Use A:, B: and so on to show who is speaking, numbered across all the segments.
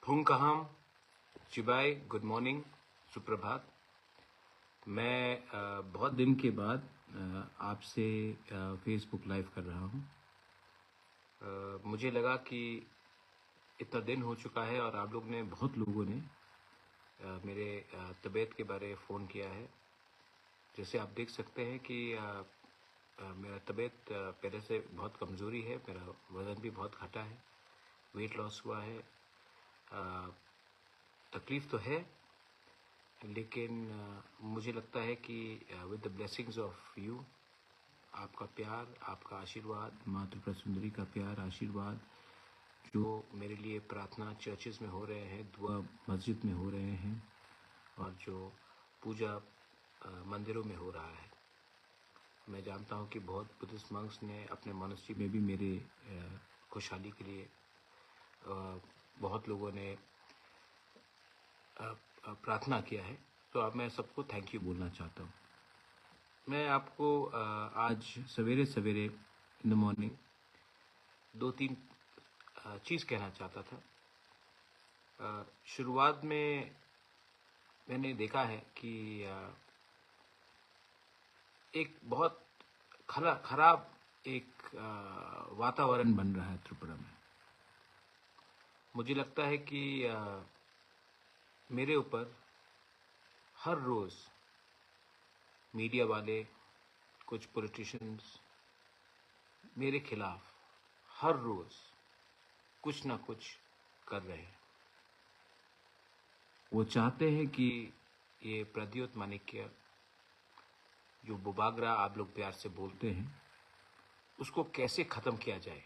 A: हुंकहम चिबाई, good morning, सुप्रभात। मैं बहुत दिन के बाद आपसे फेसबुक लाइव कर रहा हूँ। मुझे लगा कि इतना दिन हो चुका है और आप लोग ने बहुत लोगों ने मेरे तबीयत के बारे में फ़ोन किया है। जैसे आप देख सकते हैं कि मेरा तबीयत पहले से बहुत कमज़ोरी है, मेरा वज़न भी बहुत घटा है, वेट लॉस हुआ है। तकलीफ़ तो है, लेकिन मुझे लगता है कि with the blessings of you, आपका प्यार, आपका आशीर्वाद, माँ त्रिपुरा सुंदरी का प्यार, आशीर्वाद, जो मेरे लिए प्रार्थना चर्चेज़ में हो रहे हैं, दुआ मस्जिद में हो रहे हैं और जो पूजा मंदिरों में हो रहा है। मैं जानता हूँ कि बहुत बुद्धिस्ट मंक्स ने अपने मॉनेस्ट्री में भी मेरे खुशहाली के लिए बहुत लोगों ने प्रार्थना किया है। तो अब मैं सबको थैंक यू बोलना चाहता हूँ। मैं आपको आज सवेरे सवेरे इन द मॉर्निंग 2-3 चीज़ कहना चाहता था। शुरुआत में मैंने देखा है कि एक बहुत खराब एक वातावरण बन रहा है त्रिपुरा में। मुझे लगता है कि मेरे ऊपर हर रोज़ मीडिया वाले, कुछ पॉलिटिशियंस मेरे खिलाफ हर रोज़ कुछ ना कुछ कर रहे हैं। वो चाहते हैं कि ये प्रद्योत माणिक्य, जो बुबागरा आप लोग प्यार से बोलते हैं, उसको कैसे ख़त्म किया जाए,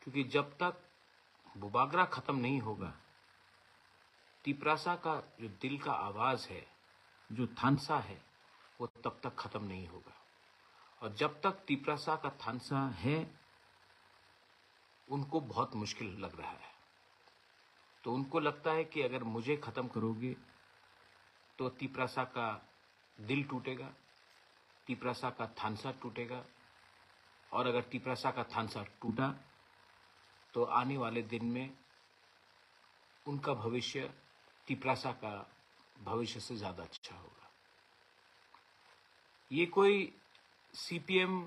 A: क्योंकि जब तक बुबागरा ख़त्म नहीं होगा, तिप्रासा का जो दिल का आवाज़ है, जो थानसा है, वो तब तक ख़त्म नहीं होगा। और जब तक तिप्रासा का थानसा है, उनको बहुत मुश्किल लग रहा है। तो उनको लगता है कि अगर मुझे ख़त्म करोगे तो तिप्रासा का दिल टूटेगा, तिप्रासा का थानसा टूटेगा, और अगर तिप्रासा का थानसा टूटा तो आने वाले दिन में उनका भविष्य तिप्रासा का भविष्य से ज़्यादा अच्छा होगा। ये कोई सीपीएम,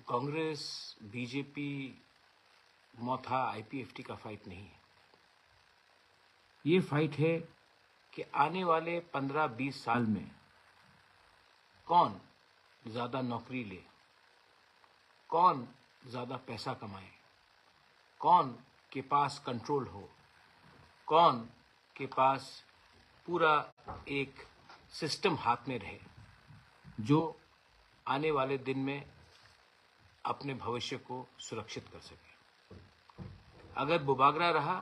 A: कांग्रेस, बीजेपी, मोथा, आईपीएफटी का फाइट नहीं है। ये फाइट है कि आने वाले 15-20 साल में कौन ज़्यादा नौकरी ले, कौन ज़्यादा पैसा कमाए, कौन के पास कंट्रोल हो, कौन के पास पूरा एक सिस्टम हाथ में रहे, जो आने वाले दिन में अपने भविष्य को सुरक्षित कर सके। अगर बुबागरा रहा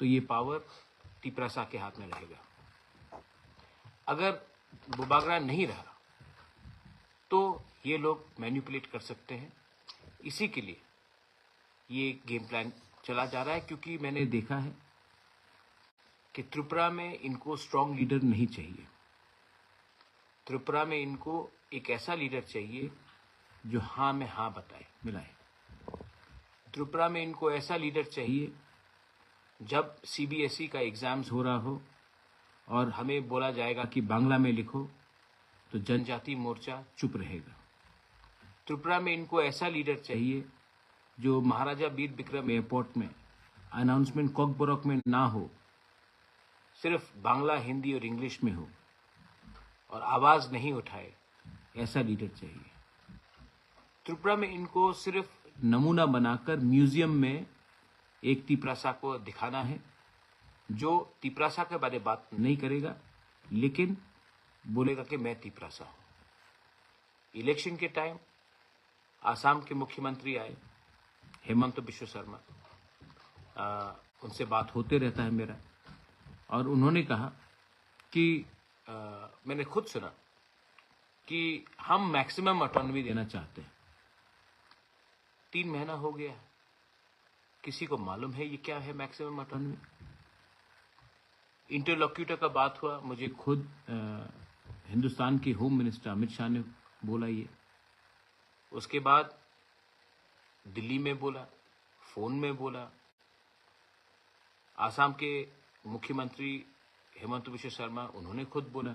A: तो ये पावर तिप्रासा के हाथ में रहेगा। अगर बुबागरा नहीं रहा तो ये लोग मैनिपुलेट कर सकते हैं। इसी के लिए ये गेम प्लान चला जा रहा है, क्योंकि मैंने देखा है कि त्रिपुरा में इनको स्ट्रांग लीडर नहीं चाहिए। त्रिपुरा में इनको एक ऐसा लीडर चाहिए जो हाँ में हाँ बताए, मिलाए। त्रिपुरा में इनको ऐसा लीडर चाहिए, जब सीबीएसई का एग्ज़ाम्स हो रहा हो और हमें बोला जाएगा कि बांग्ला में लिखो, तो जनजाति मोर्चा चुप रहेगा। त्रिपुरा में इनको ऐसा लीडर चाहिए जो महाराजा वीर विक्रम एयरपोर्ट में अनाउंसमेंट कॉकबोरक में ना हो, सिर्फ बांग्ला, हिंदी और इंग्लिश में हो और आवाज़ नहीं उठाए, ऐसा लीडर चाहिए। त्रिपुरा में इनको सिर्फ नमूना बनाकर म्यूजियम में एक तिप्रासा को दिखाना है, जो तिप्रासा के बारे में बात नहीं करेगा, लेकिन बोलेगा कि मैं तिप्रासा हूँ। इलेक्शन के टाइम आसाम के मुख्यमंत्री आए, हेमंत बिश्व शर्मा, उनसे बात होते रहता है मेरा, और उन्होंने कहा कि मैंने खुद सुना कि हम मैक्सिमम ऑटोनॉमी देना चाहते हैं। 3 महीना हो गया, किसी को मालूम है ये क्या है मैक्सिमम ऑटोनॉमी? इंटरलॉक्यूटर का बात हुआ, मुझे खुद हिंदुस्तान के होम मिनिस्टर अमित शाह ने बोला ये। उसके बाद दिल्ली में बोला, फ़ोन में बोला, आसाम के मुख्यमंत्री हेमंत बिश्व शर्मा, उन्होंने खुद बोला,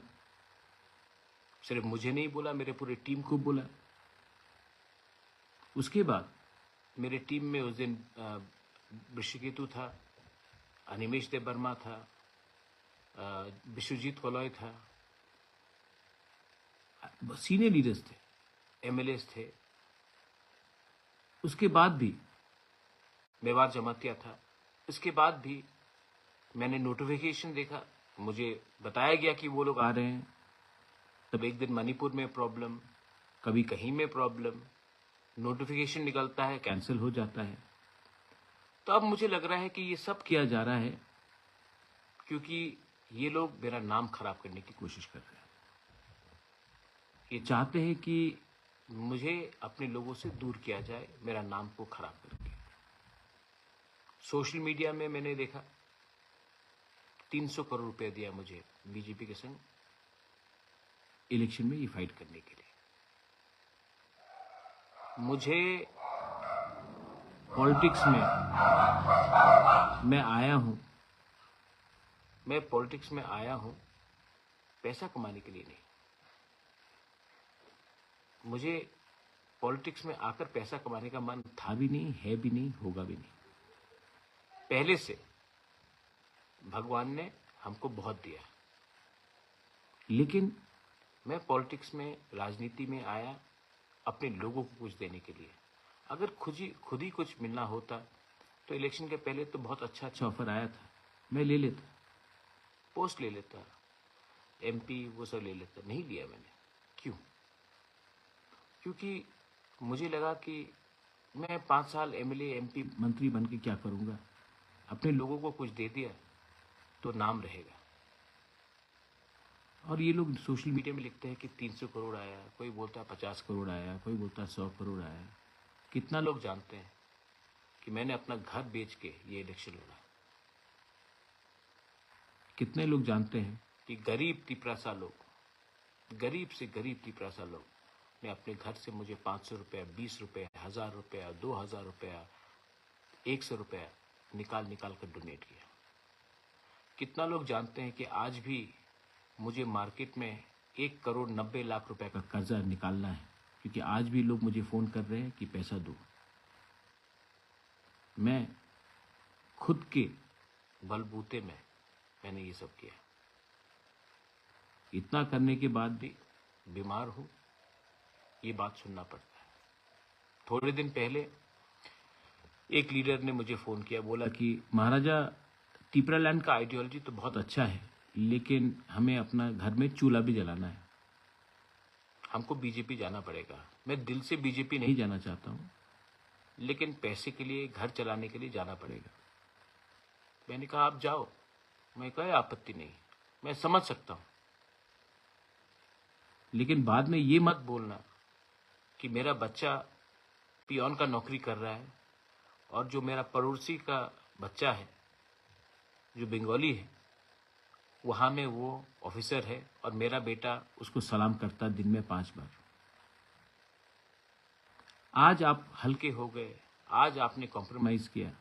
A: सिर्फ मुझे नहीं बोला, मेरे पूरे टीम को बोला। उसके बाद मेरे टीम में उस दिन विश्वकेतु था, अनिमेश देव वर्मा था, विश्वजीत कलॉय था, सीनियर लीडर्स थे, एमएलएस थे। उसके बाद भी मेवाड़ जमातिया था। इसके बाद भी मैंने नोटिफिकेशन देखा, मुझे बताया गया कि वो लोग आ रहे हैं। तब एक दिन मणिपुर में प्रॉब्लम, कभी कहीं में प्रॉब्लम, नोटिफिकेशन निकलता है, कैंसिल हो जाता है। तो अब मुझे लग रहा है कि ये सब किया जा रहा है क्योंकि ये लोग मेरा नाम खराब करने की कोशिश कर रहे हैं। ये चाहते हैं कि मुझे अपने लोगों से दूर किया जाए, मेरा नाम को खराब करके। सोशल मीडिया में मैंने देखा 300 करोड़ रुपए दिया मुझे बीजेपी के संग इलेक्शन में ये फाइट करने के लिए। मुझे पॉलिटिक्स में मैं पॉलिटिक्स में आया हूं पैसा कमाने के लिए नहीं। मुझे पॉलिटिक्स में आकर पैसा कमाने का मन था भी नहीं, है भी नहीं, होगा भी नहीं। पहले से भगवान ने हमको बहुत दिया, लेकिन मैं पॉलिटिक्स में, राजनीति में आया अपने लोगों को कुछ देने के लिए। अगर खुद ही कुछ मिलना होता तो इलेक्शन के पहले तो बहुत अच्छा ऑफर आया था, मैं ले लेता, पोस्ट ले लेता, एमपी वो सब ले लेता। नहीं लिया मैंने। क्यों? क्योंकि मुझे लगा कि मैं 5 साल एमएलए, एमपी, मंत्री बन के क्या करूंगा। अपने लोगों को कुछ दे दिया तो नाम रहेगा। और ये लोग सोशल मीडिया में लिखते हैं कि 300 करोड़ आया, कोई बोलता है 50 करोड़ आया, कोई बोलता है 100 करोड़ आया। कितना लोग जानते हैं कि मैंने अपना घर बेच के ये इलेक्शन लड़ा? कितने लोग जानते हैं कि गरीब तिपरासा लोग, गरीब से गरीब तिपरासा लोग ने अपने घर से मुझे 500 रुपया, 20 रुपया, 1000 रुपया, 2000 रुपया, 100 रुपया निकाल कर डोनेट किया? कितना लोग जानते हैं कि आज भी मुझे मार्केट में 1 करोड़ 90 लाख रुपए का कर्जा निकालना है, क्योंकि आज भी लोग मुझे फोन कर रहे हैं कि पैसा दो। मैं खुद के बलबूते में मैंने ये सब किया। इतना करने के बाद भी बीमार हूं, ये बात सुनना पड़ता है। थोड़े दिन पहले एक लीडर ने मुझे फोन किया, बोला कि महाराजा टिपरालैंड का आइडियोलॉजी तो बहुत अच्छा है, लेकिन हमें अपना घर में चूल्हा भी जलाना है, हमको बीजेपी जाना पड़ेगा। मैं दिल से बीजेपी नहीं जाना चाहता हूं, लेकिन पैसे के लिए, घर चलाने के लिए जाना पड़ेगा। मैंने कहा आप जाओ, मैं कहा आपत्ति नहीं, मैं समझ सकता हूं, लेकिन बाद में ये मत बोलना कि मेरा बच्चा पियोन का नौकरी कर रहा है और जो मेरा पड़ोसी का बच्चा है जो बंगाली है, वहां में वो ऑफिसर है और मेरा बेटा उसको सलाम करता दिन में 5 बार। आज आप हल्के हो गए, आज आपने कॉम्प्रोमाइज किया,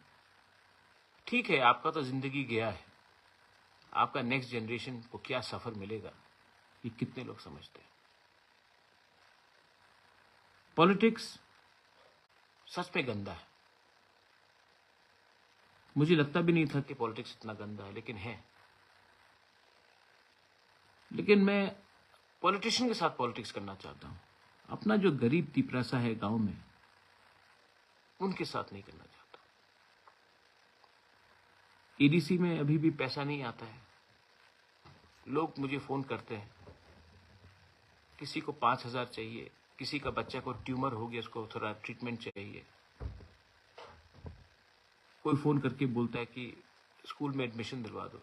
A: ठीक है, आपका तो जिंदगी गया है। आपका नेक्स्ट जनरेशन को क्या सफर मिलेगा, ये कितने लोग समझते हैं? पॉलिटिक्स सच में गंदा है। मुझे लगता भी नहीं था कि पॉलिटिक्स इतना गंदा है, लेकिन है। लेकिन मैं पॉलिटिशियन के साथ पॉलिटिक्स करना चाहता हूं। अपना जो गरीब तिपरासा है गांव में, उनके साथ नहीं करना चाहता। एडीसी में अभी भी पैसा नहीं आता है। लोग मुझे फोन करते हैं, किसी को 5000 चाहिए, किसी का बच्चा को ट्यूमर हो गया, उसको थोड़ा ट्रीटमेंट चाहिए। कोई फोन करके बोलता है कि स्कूल में एडमिशन दिलवा दो।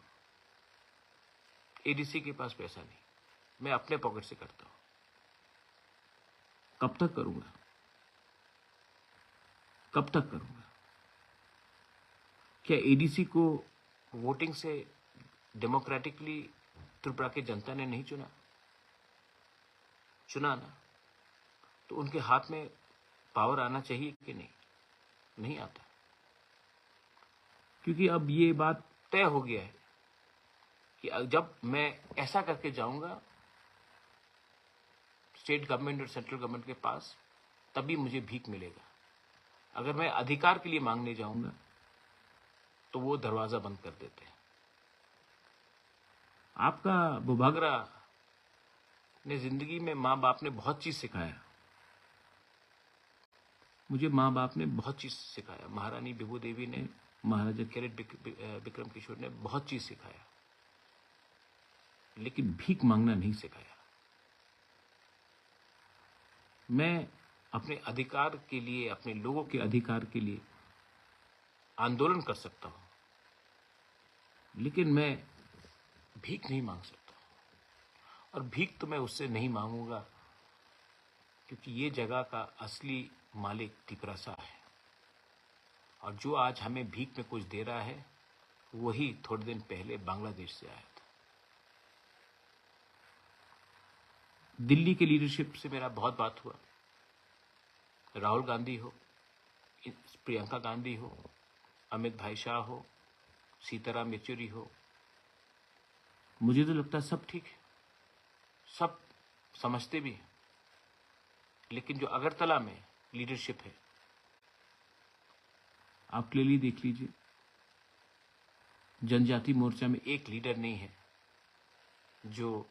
A: एडीसी के पास पैसा नहीं, मैं अपने पॉकेट से करता हूं। कब तक करूंगा? कब तक करूंगा? क्या एडीसी को वोटिंग से डेमोक्रेटिकली त्रिपुरा की जनता ने नहीं चुना? चुना ना, तो उनके हाथ में पावर आना चाहिए कि नहीं? नहीं आता, क्योंकि अब ये बात तय हो गया है कि जब मैं ऐसा करके जाऊंगा स्टेट गवर्नमेंट और सेंट्रल गवर्नमेंट के पास, तभी मुझे भीख मिलेगा। अगर मैं अधिकार के लिए मांगने जाऊंगा तो वो दरवाजा बंद कर देते हैं। आपका बुभागरा ने जिंदगी में माँ बाप ने बहुत चीज सिखाया। मुझे माँ बाप ने बहुत चीज सिखाया। महारानी विभू देवी ने, महाराजा कैरेट विक्रम किशोर ने बहुत चीज सिखाया, लेकिन भीख मांगना नहीं सिखाया। मैं अपने अधिकार के लिए, अपने लोगों के अधिकार के लिए आंदोलन कर सकता हूं, लेकिन मैं भीख नहीं मांग सकता। और भीख तो मैं उससे नहीं मांगूंगा, क्योंकि ये जगह का असली मालिक तिपरासा है। और जो आज हमें भीख में कुछ दे रहा है, वही थोड़े दिन पहले बांग्लादेश से आया था। दिल्ली के लीडरशिप से मेरा बहुत बात हुआ। राहुल गांधी हो, प्रियंका गांधी हो, अमित भाई शाह हो, सीताराम येचुरी हो, मुझे तो लगता है सब ठीक है, सब समझते भी हैं। लेकिन जो अगरतला में लीडरशिप है, आप क्लियरली देख लीजिए, जनजाति मोर्चा में एक लीडर नहीं है जो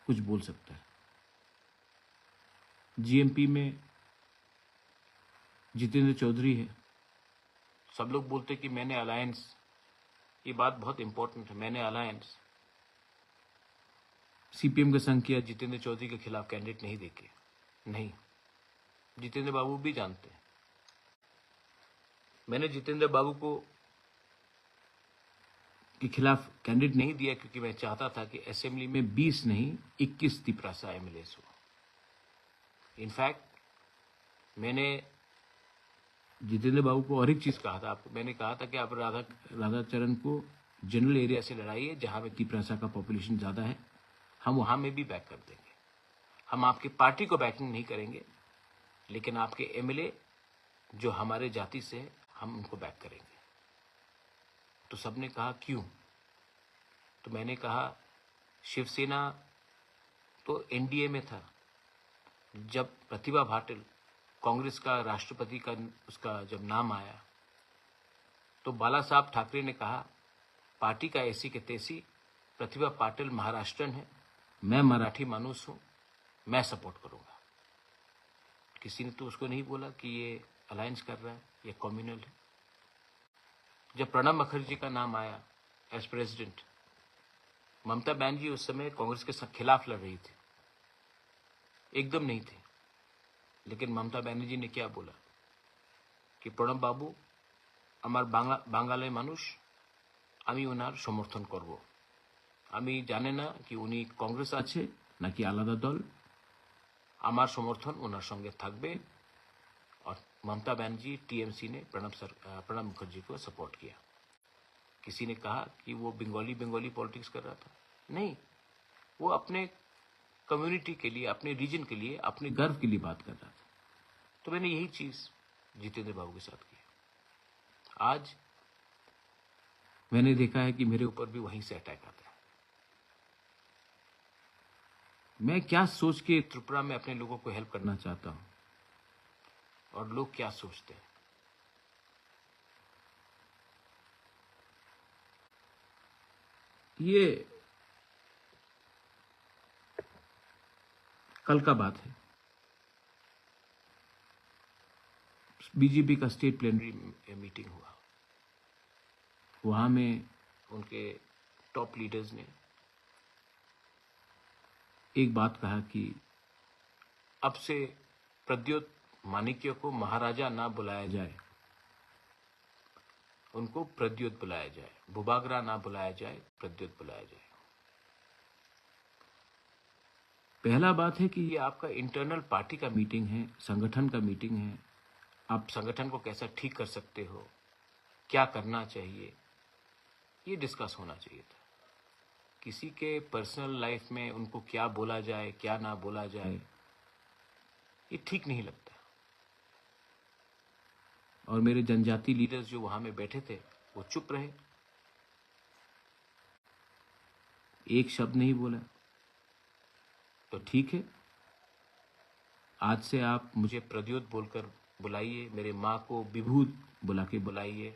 A: कुछ बोल सकता है। जीएमपी में जितेंद्र चौधरी है। सब लोग बोलते कि मैंने अलायंस, ये बात बहुत इंपॉर्टेंट है, मैंने अलायंस सीपीएम का संग किया जितेंद्र चौधरी के खिलाफ कैंडिडेट नहीं देके। नहीं, जितेंद्र बाबू भी जानते हैं। मैंने जितेंद्र बाबू को के खिलाफ कैंडिडेट नहीं दिया क्योंकि मैं चाहता था कि असेंबली में 20 नहीं 21 तिपरासा एमएलएस हो। इनफैक्ट मैंने जितेंद्र बाबू को और एक चीज कहा था आपको, मैंने कहा था कि आप राधाचरण को जनरल एरिया से लड़ाइए जहां पे तिपरासा का पॉपुलेशन ज्यादा है, हम वहां में भी बैक कर देंगे। हम आपकी पार्टी को बैकिंग नहीं करेंगे, लेकिन आपके एमएलए जो हमारे जाति से है, हम उनको बैक करेंगे। तो सबने कहा क्यों? तो मैंने कहा शिवसेना तो एनडीए में था। जब प्रतिभा पाटिल कांग्रेस का राष्ट्रपति का उसका जब नाम आया, तो बाला साहब ठाकरे ने कहा पार्टी का ऐसी के तैसी, प्रतिभा पाटिल महाराष्ट्रन है, मैं मराठी मानुस हूं, मैं सपोर्ट करूंगा। किसी ने तो उसको नहीं बोला कि ये अलायंस कर रहा है, ये कम्युनल है। जब प्रणब मुखर्जी का नाम आया एज प्रेसिडेंट, ममता बनर्जी उस समय कांग्रेस के खिलाफ लड़ रही थी, एकदम नहीं थे। लेकिन ममता बनर्जी ने क्या बोला कि प्रणब बाबू আমার বাঙালি মানুষ, আমি ওনার সমর্থন করব। আমি জানি না কি উনি কংগ্রেস আছে নাকি আলাদা দল, আমার সমর্থন ওনার সঙ্গে থাকবে। और ममता बनर्जी टीएमसी ने प्रणब मुखर्जी को सपोर्ट किया। किसी ने कहा कि वो बंगाली पॉलिटिक्स कर रहा था, नहीं, वो अपने कम्युनिटी के लिए, अपने रीजन के लिए, अपने गर्व के लिए बात कर रहा था। तो मैंने यही चीज जितेंद्र बाबू के साथ की। आज मैंने देखा है कि मेरे ऊपर भी वहीं से अटैक आता है। मैं क्या सोच के त्रिपुरा में अपने लोगों को हेल्प करना चाहता हूं, और लोग क्या सोचते हैं। ये कल का बात है। बीजेपी का स्टेट प्लेनरी मीटिंग हुआ। वहां में उनके टॉप लीडर्स ने एक बात कहा कि अब से प्रद्योत माणिक्य को महाराजा ना बुलाया जाए, उनको प्रद्योत बुलाया जाए, बुबागरा ना बुलाया जाए, प्रद्योत बुलाया जाए। पहला बात है कि ये आपका इंटरनल पार्टी का मीटिंग है, संगठन का मीटिंग है। आप संगठन को कैसा ठीक कर सकते हो, क्या करना चाहिए, ये डिस्कस होना चाहिए था। किसी के पर्सनल लाइफ में उनको क्या बोला जाए, क्या ना बोला जाए, ये ठीक नहीं लगता। और मेरे जनजाति लीडर्स जो वहां में बैठे थे, वो चुप रहे। एक शब्द नहीं बोला। तो ठीक है, आज से आप मुझे प्रद्योत बोलकर बुलाइए, मेरे माँ को विभूत बुला के बुलाइए,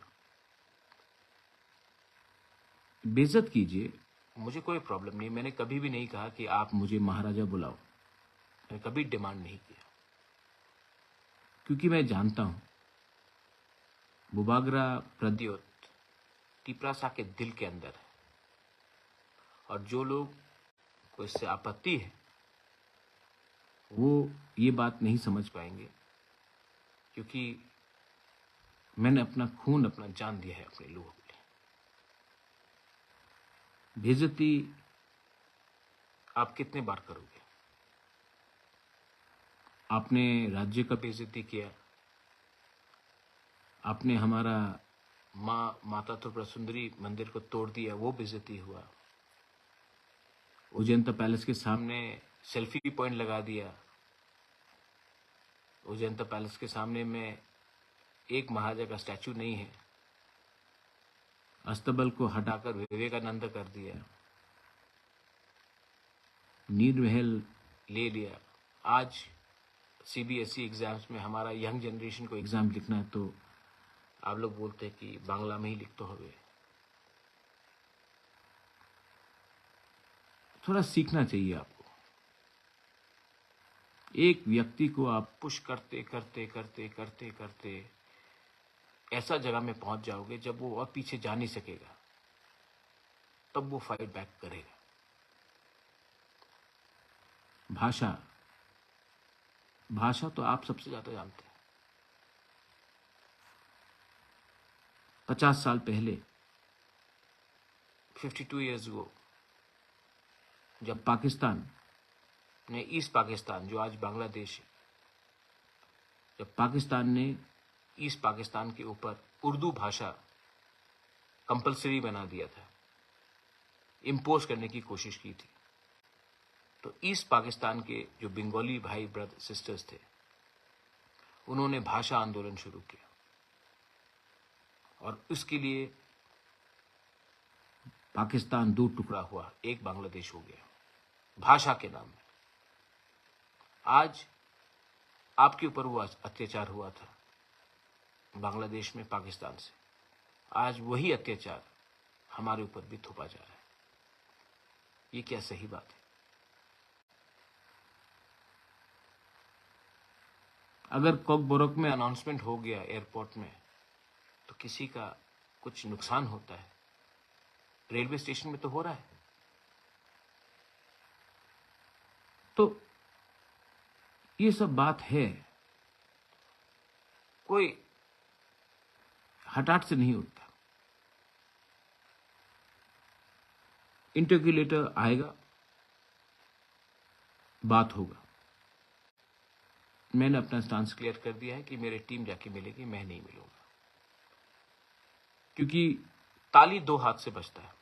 A: बेइज्जत कीजिए, मुझे कोई प्रॉब्लम नहीं। मैंने कभी भी नहीं कहा कि आप मुझे महाराजा बुलाओ, मैंने कभी डिमांड नहीं किया, क्योंकि मैं जानता हूं बुबागरा प्रद्योत टिपरासा के दिल के अंदर है, और जो लोग को इससे आपत्ति है वो ये बात नहीं समझ पाएंगे, क्योंकि मैंने अपना खून, अपना जान दिया है अपने लोगों के लिए। बेइज्जती आप कितने बार करोगे? आपने राज्य का बेइज्जती किया, आपने हमारा माता त्रिपुरा सुंदरी मंदिर को तोड़ दिया, वो बेइज्जती हुआ। उजैंता पैलेस के सामने सेल्फी पॉइंट लगा दिया। उजैंता पैलेस के सामने में एक महाराजा का स्टैचू नहीं है, अस्तबल को हटाकर विवेकानंद कर दिया, नीर महल ले लिया। आज सीबीएसई एग्जाम्स में हमारा यंग जनरेशन को एग्जाम लिखना है तो आप लोग बोलते हैं कि बांग्ला में ही लिख तो होवे। थोड़ा सीखना चाहिए आपको। एक व्यक्ति को आप पुश करते करते करते करते करते ऐसा जगह में पहुंच जाओगे जब वो और पीछे जा नहीं सकेगा, तब वो फाइट बैक करेगा। भाषा तो आप सबसे ज्यादा जानते हैं। 50 साल पहले, 52 years ago, जब पाकिस्तान ने ईस्ट पाकिस्तान, जो आज बांग्लादेश है, जब पाकिस्तान ने ईस्ट पाकिस्तान के ऊपर उर्दू भाषा कंपलसरी बना दिया था, इम्पोज करने की कोशिश की थी, तो ईस्ट पाकिस्तान के जो बंगाली भाई ब्रदर सिस्टर्स थे, उन्होंने भाषा आंदोलन शुरू किया, और उसके लिए पाकिस्तान दो टुकड़ा हुआ, एक बांग्लादेश हो गया भाषा के नाम में। आज आपके ऊपर वो अत्याचार हुआ था बांग्लादेश में पाकिस्तान से, आज वही अत्याचार हमारे ऊपर भी थोपा जा रहा है। ये क्या सही बात है? अगर कॉकबोरोक में अनाउंसमेंट हो गया एयरपोर्ट में तो किसी का कुछ नुकसान होता है, रेलवे स्टेशन में तो हो रहा है। तो ये सब बात है, कोई हठात से नहीं उठता। इंटरक्यूलेटर आएगा, बात होगा। मैंने अपना स्टांस क्लियर कर दिया है कि मेरी टीम जाके मिलेगी, मैं नहीं मिलूंगा, क्योंकि ताली दो हाथ से बजता है।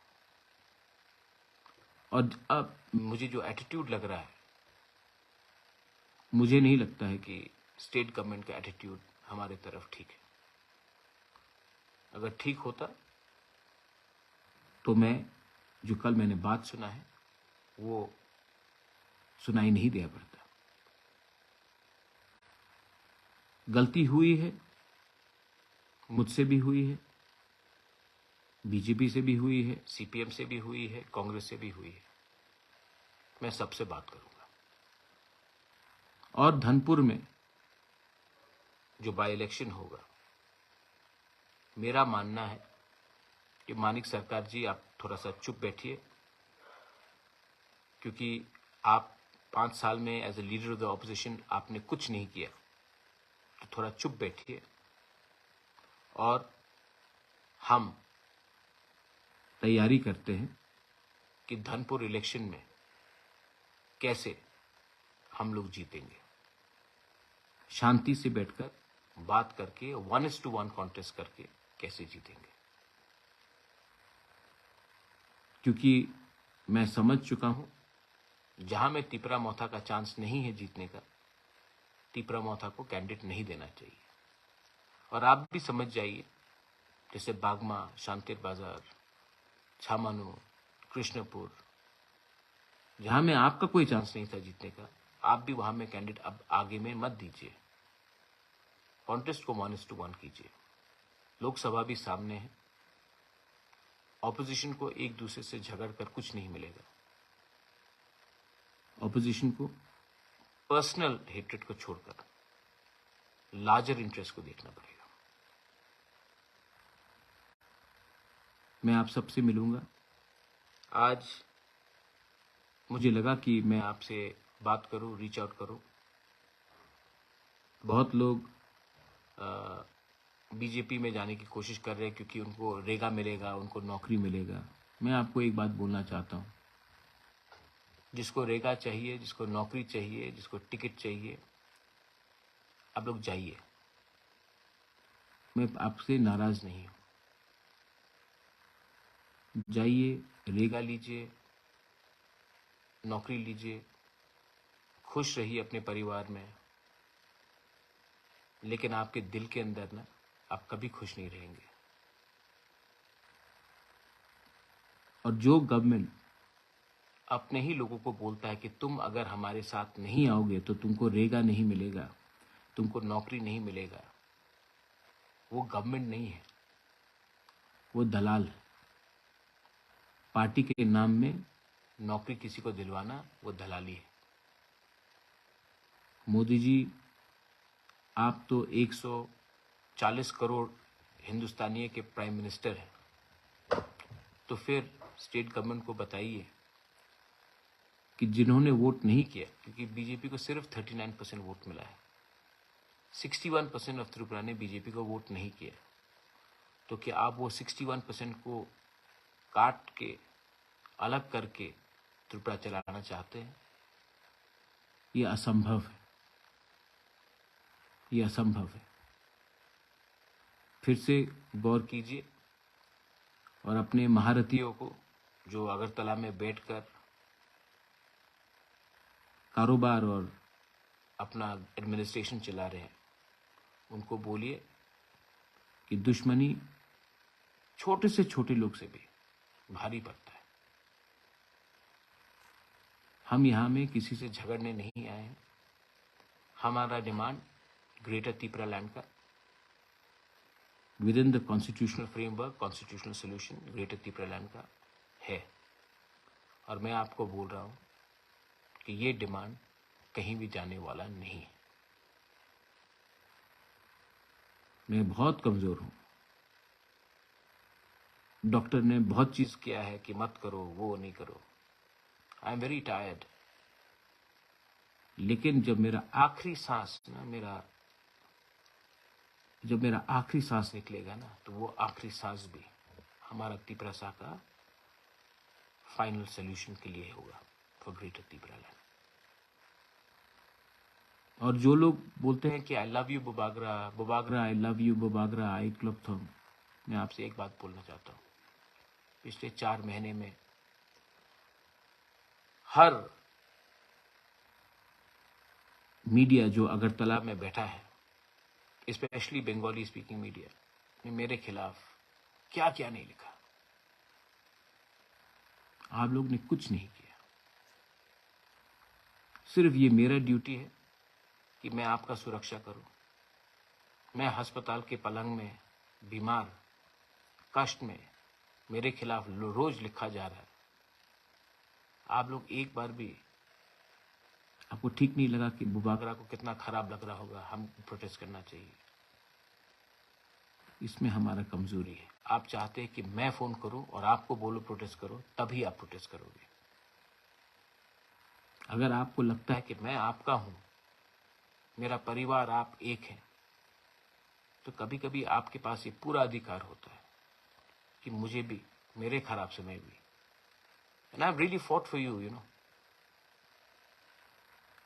A: और अब मुझे जो एटीट्यूड लग रहा है, मुझे नहीं लगता है कि स्टेट गवर्नमेंट का एटीट्यूड हमारे तरफ ठीक है। अगर ठीक होता तो मैं जो कल मैंने बात सुना है वो सुनाई नहीं दिया पड़ता। गलती हुई है, मुझसे भी हुई है, बीजेपी से भी हुई है, सीपीएम से भी हुई है, कांग्रेस से भी हुई है। मैं सबसे बात करूंगा। और धनपुर में जो बाई इलेक्शन होगा, मेरा मानना है कि मानिक सरकार जी, आप थोड़ा सा चुप बैठिए, क्योंकि आप 5 साल में as a leader of the opposition आपने कुछ नहीं किया, तो थोड़ा चुप बैठिए और हम तैयारी करते हैं कि धनपुर इलेक्शन में कैसे हम लोग जीतेंगे। शांति से बैठकर बात करके 1:1 कॉन्टेस्ट करके कैसे जीतेंगे, क्योंकि मैं समझ चुका हूं जहां में तिपरा मोथा का चांस नहीं है जीतने का, तिपरा मोथा को कैंडिडेट नहीं देना चाहिए। और आप भी समझ जाइए, जैसे बागमा, शांतिर बाजार, छामानू, कृष्णपुर, जहां में आपका कोई चांस नहीं था जीतने का, आप भी वहां में कैंडिडेट अब आगे में मत दीजिए। कॉन्टेस्ट को 1:1 कीजिए। लोकसभा भी सामने है। ऑपोजिशन को एक दूसरे से झगड़ कर कुछ नहीं मिलेगा। ऑपोजिशन को पर्सनल हेट्रेड को छोड़कर लार्जर इंटरेस्ट को देखना पड़ेगा। मैं आप सबसे मिलूंगा। आज मुझे लगा कि मैं आपसे बात करूं, रीच आउट करूं। बहुत लोग बीजेपी में जाने की कोशिश कर रहे हैं क्योंकि उनको रेगा मिलेगा, उनको नौकरी मिलेगा। मैं आपको एक बात बोलना चाहता हूं, जिसको रेगा चाहिए, जिसको नौकरी चाहिए, जिसको टिकट चाहिए, आप लोग जाइए। मैं आपसे नाराज नहीं हूं। जाइए, रेगा लीजिए, नौकरी लीजिए, खुश रहिए अपने परिवार में, लेकिन आपके दिल के अंदर ना आप कभी खुश नहीं रहेंगे। और जो गवर्नमेंट अपने ही लोगों को बोलता है कि तुम अगर हमारे साथ नहीं आओगे तो तुमको रेगा नहीं मिलेगा, तुमको नौकरी नहीं मिलेगा, वो गवर्नमेंट नहीं है, वो दलाल है। पार्टी के नाम में नौकरी किसी को दिलवाना वो दलाली है। मोदी जी, आप तो 140 करोड़ हिंदुस्तानियों के प्राइम मिनिस्टर हैं, तो फिर स्टेट गवर्नमेंट को बताइए कि जिन्होंने वोट नहीं किया, क्योंकि बीजेपी को सिर्फ 39% वोट मिला है, 61% ऑफ त्रिपुरा ने बीजेपी को वोट नहीं किया, तो क्या आप वो 61% को काट के अलग करके त्रिपुरा चलाना चाहते हैं? ये असंभव है, ये असंभव है। फिर से गौर कीजिए और अपने महारथियों को जो अगरतला में बैठकर कारोबार और अपना एडमिनिस्ट्रेशन चला रहे हैं, उनको बोलिए कि दुश्मनी छोटे से छोटे लोग से भी भारी पड़ता है। हम यहां में किसी से झगड़ने नहीं आए हैं। हमारा डिमांड ग्रेटर त्रिपुरा लैंड का with in the constitutional framework, constitutional solution greater Tripura land का है। और मैं आपको बोल रहा हूं कि ये डिमांड कहीं भी जाने वाला नहीं है। मैं बहुत कमजोर हूं। डॉक्टर ने बहुत चीज किया है कि मत करो, वो नहीं करो। I am very tired. लेकिन जब मेरा आखिरी सांस निकलेगा ना, तो वो आखिरी सांस भी हमारा त्रिपुरा का फाइनल सोल्यूशन के लिए होगा फॉर ग्रेटर त्रिपुरा लैंड। और जो लोग बोलते हैं कि आई लव यू बुबागरा, बुबागरा आई लव यू, बुबागरा आई क्लबथम, मैं आपसे एक बात बोलना चाहता हूं। पिछले 4 महीने में हर मीडिया जो अगरतला में बैठा है, स्पेशली बंगाली स्पीकिंग मीडिया, ने मेरे खिलाफ क्या क्या नहीं लिखा। आप लोग ने कुछ नहीं किया। सिर्फ ये मेरा ड्यूटी है कि मैं आपका सुरक्षा करूं। मैं अस्पताल के पलंग में बीमार, कष्ट में, मेरे खिलाफ रोज लिखा जा रहा है। आप लोग एक बार भी, आपको ठीक नहीं लगा कि बुबागरा को कितना खराब लग रहा होगा, हम प्रोटेस्ट करना चाहिए। इसमें हमारा कमजोरी है। आप चाहते हैं कि मैं फोन करूं और आपको बोलो प्रोटेस्ट करो, तभी आप प्रोटेस्ट करोगे। अगर आपको लगता है कि मैं आपका हूं, मेरा परिवार आप एक है, तो कभी कभी आपके पास ये पूरा अधिकार होता है कि मुझे भी, मेरे खराब समय भी, and I've really fought for you, you know.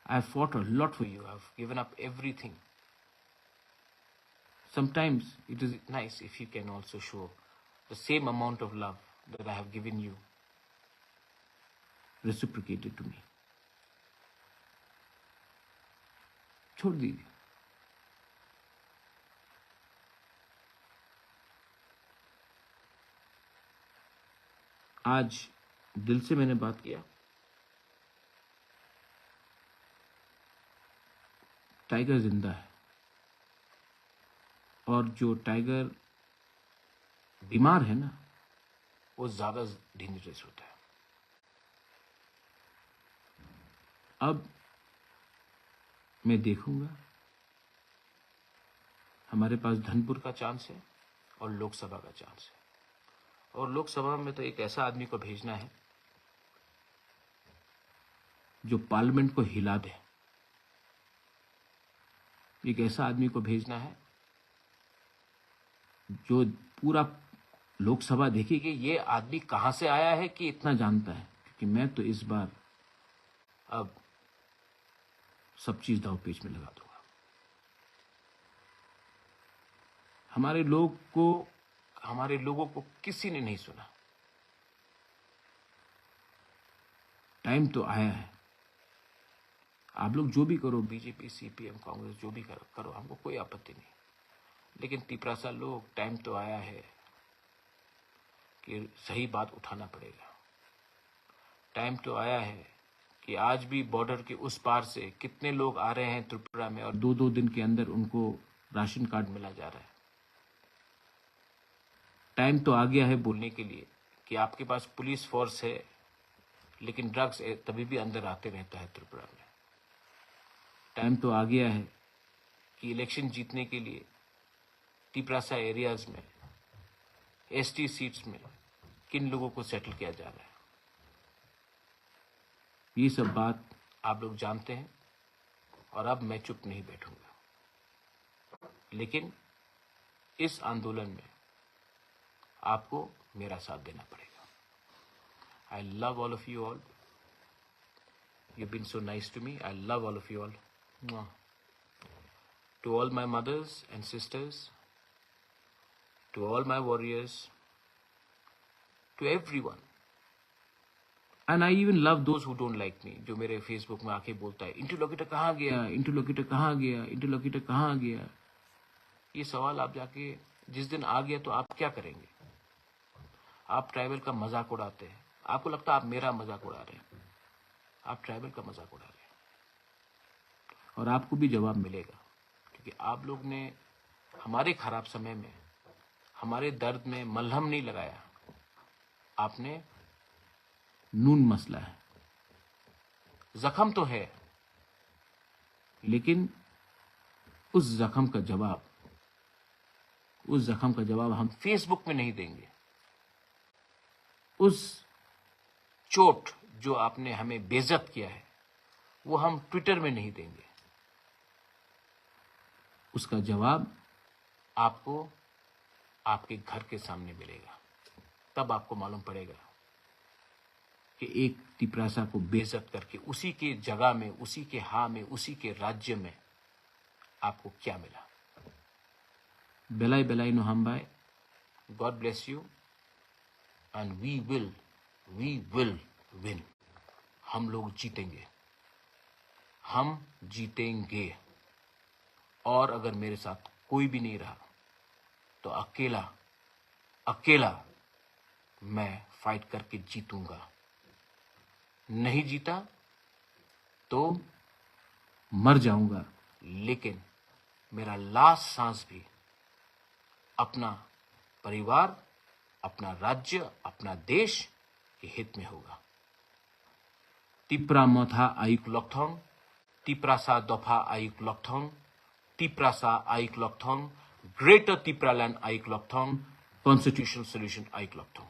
A: I've fought a lot for you. I've given up everything. Sometimes it is nice if you can also show the same amount of love that I have given you, reciprocated to me. छोड़ दीजिए। आज दिल से मैंने बात किया। Tiger जिंदा है, और जो टाइगर बीमार है ना, वो ज्यादा डेंजरस होता है। अब मैं देखूंगा, हमारे पास धनपुर का चांस है और लोकसभा का चांस है, और लोकसभा में तो एक ऐसा आदमी को भेजना है जो पार्लियामेंट को हिला दे। एक ऐसा आदमी को भेजना है जो पूरा लोकसभा देखी कि ये आदमी कहां से आया है कि इतना जानता है, क्योंकि मैं तो इस बार अब सब चीज दांवपेच में लगा दूंगा। हमारे लोगों को किसी ने नहीं सुना। टाइम तो आया है। आप लोग जो भी करो, बीजेपी, सीपीएम, कांग्रेस, जो भी करो, हमको कोई आपत्ति नहीं, लेकिन तिपरासा लोग, टाइम तो आया है कि सही बात उठाना पड़ेगा। टाइम तो आया है कि आज भी बॉर्डर के उस पार से कितने लोग आ रहे हैं त्रिपुरा में, और 2-2 दिन के अंदर उनको राशन कार्ड मिला जा रहा है। टाइम तो आ गया है बोलने के लिए कि आपके पास पुलिस फोर्स है, लेकिन ड्रग्स तभी भी अंदर आते रहता है त्रिपुरा में। टाइम तो आ गया है कि इलेक्शन जीतने के लिए तिपरासा एरियाज में, एसटी सीट्स में किन लोगों को सेटल किया जा रहा है। ये सब बात आप लोग जानते हैं, और अब मैं चुप नहीं बैठूंगा। लेकिन इस आंदोलन में आपको मेरा साथ देना पड़ेगा। I love all of you all. You've been so nice to me. I love all of you all. Mwah. To all my mothers and sisters, to all my warriors, to everyone. And I even love those who don't like me, जो मेरे Facebook में आके बोलता है interlocutor कहाँ गया, interlocutor कहाँ गया, इंटरलोकेटर कहाँ गया। ये सवाल आप जाके जिस दिन आ गया तो आप क्या करेंगे। आप ट्राइबल का मजाक उड़ाते हैं, आपको लगता है आप मेरा मजाक उड़ा रहे हैं, आप ट्राइबल का मजाक उड़ा रहे हैं, और आपको भी जवाब मिलेगा, क्योंकि आप लोग ने हमारे खराब समय में, हमारे दर्द में मलहम नहीं लगाया, आपने नून मसला है। जख्म तो है, लेकिन उस जख्म का जवाब हम फेसबुक में नहीं देंगे। उस चोट जो आपने हमें बेइज्जत किया है, वो हम ट्विटर में नहीं देंगे। उसका जवाब आपको आपके घर के सामने मिलेगा। तब आपको मालूम पड़ेगा कि एक तिपरासा को बेइज्जत करके उसी के जगह में, उसी के में, उसी के राज्य में आपको क्या मिला। बेलाई बेलाई नो हम बाय। God bless you and we will win. हम लोग जीतेंगे, हम जीतेंगे। और अगर मेरे साथ कोई भी नहीं रहा तो अकेला मैं फाइट करके जीतूंगा। नहीं जीता तो मर जाऊंगा, लेकिन मेरा लास्ट सांस भी अपना परिवार, अपना राज्य, अपना देश के हित में होगा। तिप्रा मथा आयुक लॉकथोंग, तिप्रासा दफा आयुक लॉकथोंग, तिप्रासा आयुक लॉकथोंग, ग्रेटर तिप्रालैंड आयुक लॉकथोंग, कॉन्स्टिट्यूशनल सॉल्यूशन आयुक लॉकथोंग।